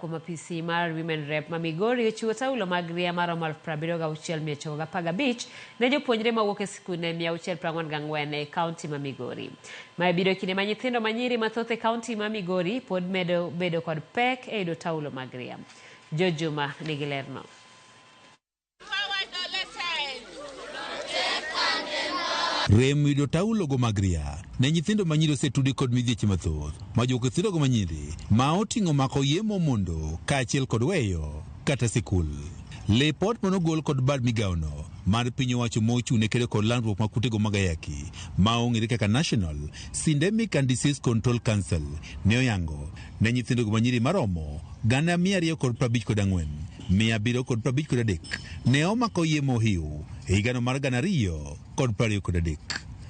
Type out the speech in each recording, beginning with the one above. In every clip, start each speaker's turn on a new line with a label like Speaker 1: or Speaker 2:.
Speaker 1: Kuma PC mar Women Rep ma Migori ochiwo taulo mag ria maromo 76,915 ne jopuonjre mawuok e sikunde 644 e kaunti ma Migori. Mae biro kinde ma nyithindo manyiri mathoth e kaunti ma Migori pod medo bedo kod pek e yudo taulo mag ria. Jojuma nigi lerno.
Speaker 2: Rem yudo taulo go mag ria ne nyithindo manyiri osetudi kod midhieche mathoth ma nyithindo go manyiri ma oting'o mako yemo mondo kaachiel kod weyo kata sikul. Lipot manogol kod bad migaono mar piny owacho mochune kedo kod landruok ma kutego mag ayaki ma ong'ere kaka National Syndemic and Disease Control Council ne oyango ne nyithindo go manyiri maromo 254 753 ne omako yemo hiu e higano mar 2023.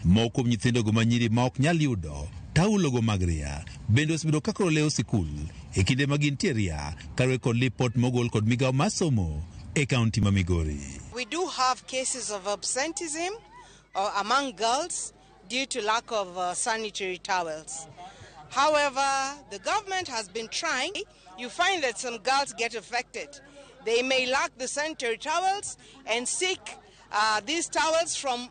Speaker 2: Moko kuom nyithindo go manyiri ma ok nyal yudo taulo go mag ria bende osebedo ka koro leo sikul e kinde ma gintie ria kaluwore kod lipot mogol kod migao mar somo e kaunti ma Migori.
Speaker 3: We do have cases of absenteeism among girls due to lack of sanitary towels. However, the government has been trying. You find that some girls get affected. They may lack the sanitary towels and seek these towels from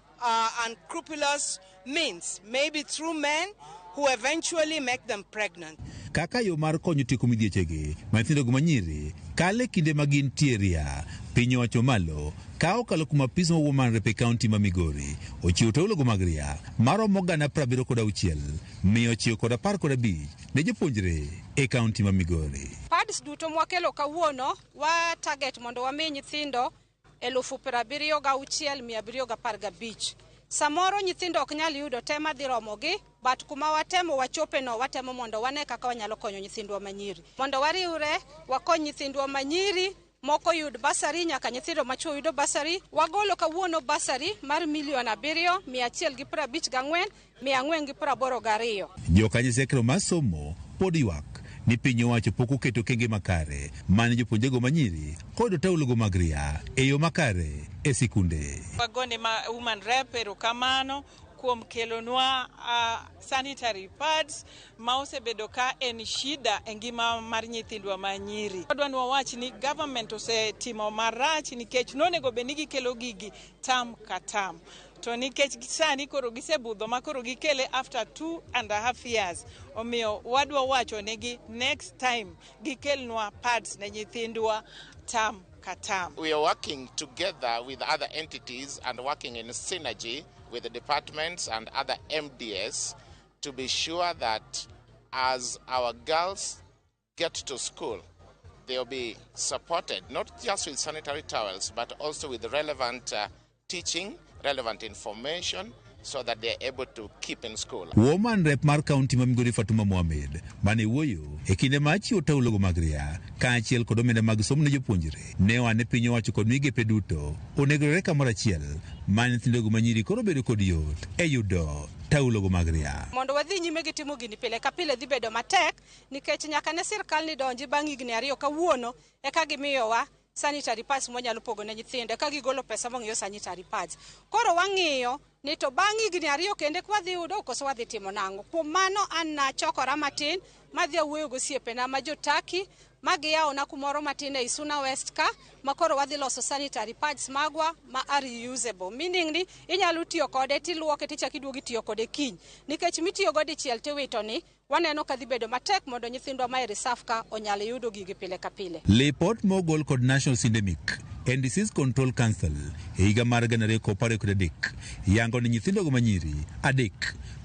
Speaker 3: unscrupulous means, maybe through men who eventually make them pregnant.
Speaker 2: Kaka yo mar konyo tieko midhiechegi ma nyithindo go manyiri kale kinde ma gintie ria, piny owacho malo ka okalo kuom apis ma Women Rep e kaunti ma Migori ochiwo taulo go mag ria maromo 76,915 ne jopuonjre e kaunti ma Migori.
Speaker 4: Pads duto mwakelo kawuono wa target mondo wami nyithindo 76,715. Samoro nyithindo ok nyal yudo tema dhi romogi, but kuma watemo wachope no watemo mondo wane kaka wanyalo konyo nyithindwa manyiri. Mondo wariure wakony nyithindwa manyiri moko yud basari nyaka nyithindo machuo yudo basari. Wagolo kawuono basari mar $7,154,482.
Speaker 2: Jokanyo sekro mar somo pod ywak ni piny owacho pok oketo kenge makare mane jopuonje go manyiri kod taulo go mag ria e yo makare e sikunde.
Speaker 5: Wagone ma Women Rep erokamano kuom kelonwa sanitary pads ma osebedo ka en shida e ngima mar nyithindwa manyiri. Wadwa wach ni government osetimo marach nikech nonego bed ni gikelo gigi tam ka tam. To nikech sani koro gisebudho ma koro gikele after 2.5 years. Omiyo wadwa wacho negi next time gikelnwa pads ne nyithindwa tam ka tam.
Speaker 6: We are working together with other entities and working in synergy with the departments and other MDS to be sure that as our girls get to school, they'll be supported not just with sanitary towels but also with relevant teaching, relevant information, so that they're able to keep in school.
Speaker 2: Women Rep mar kaunti ma Migori Fatuma Mohamed mane wuoyo e kinde ma chiwo taulo go mag ria kaachiel kod omenda mag somo ne jopuonjre ne wane piny owacho kod migepe duto onegore kamoro achiel ma nyithindo go manyiri koro bedo kod yot e yudo taulo go mag ria.
Speaker 4: Mondo wadhi nyime gi timo gini pile ka pile dhi bedo matek nikech nyaka ne sirkal ni donji bang' higni 2 kawuono eka gimiyowa sanitary pads monyalo pogo ne nyithinde ka gigolo pesa mong'iyo sanitary pads. Koro wang'iyo ni to bang' higni 2 kende kwa dhi yudo koso wadhi timo nang'o. Kuom mano an nachokora matin madhi awuoyo gosiepena ma jotaki magiyawona kumoro matin e Isuna West ka makoro wadhi loso sanitary pads magwa ma are reusable, meaning ni inyalo tiyo kode tiluoke tichaki duogi tiyo kode kiny nikech mitiyo go dichiel tiwito ni waneno ka dhi bedo matek mondo nyithindwa ma e reserve ka onyalo yudo gigi pile ka pile.
Speaker 2: Lipot mogol kod National Syndemic and Disease Control Council e higa mar 2023 yango ni nyithindo go manyiri 3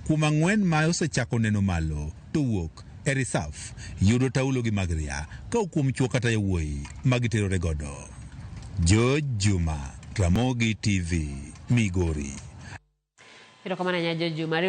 Speaker 2: kuom 4 ma osechako neno malo to wuok e reserve yudo taulo gi mag ria ka kuom chuo kata yawuoyi magiterore godo. Jojuma, Ramogi TV, Migori.
Speaker 1: Erokamano Jojuma.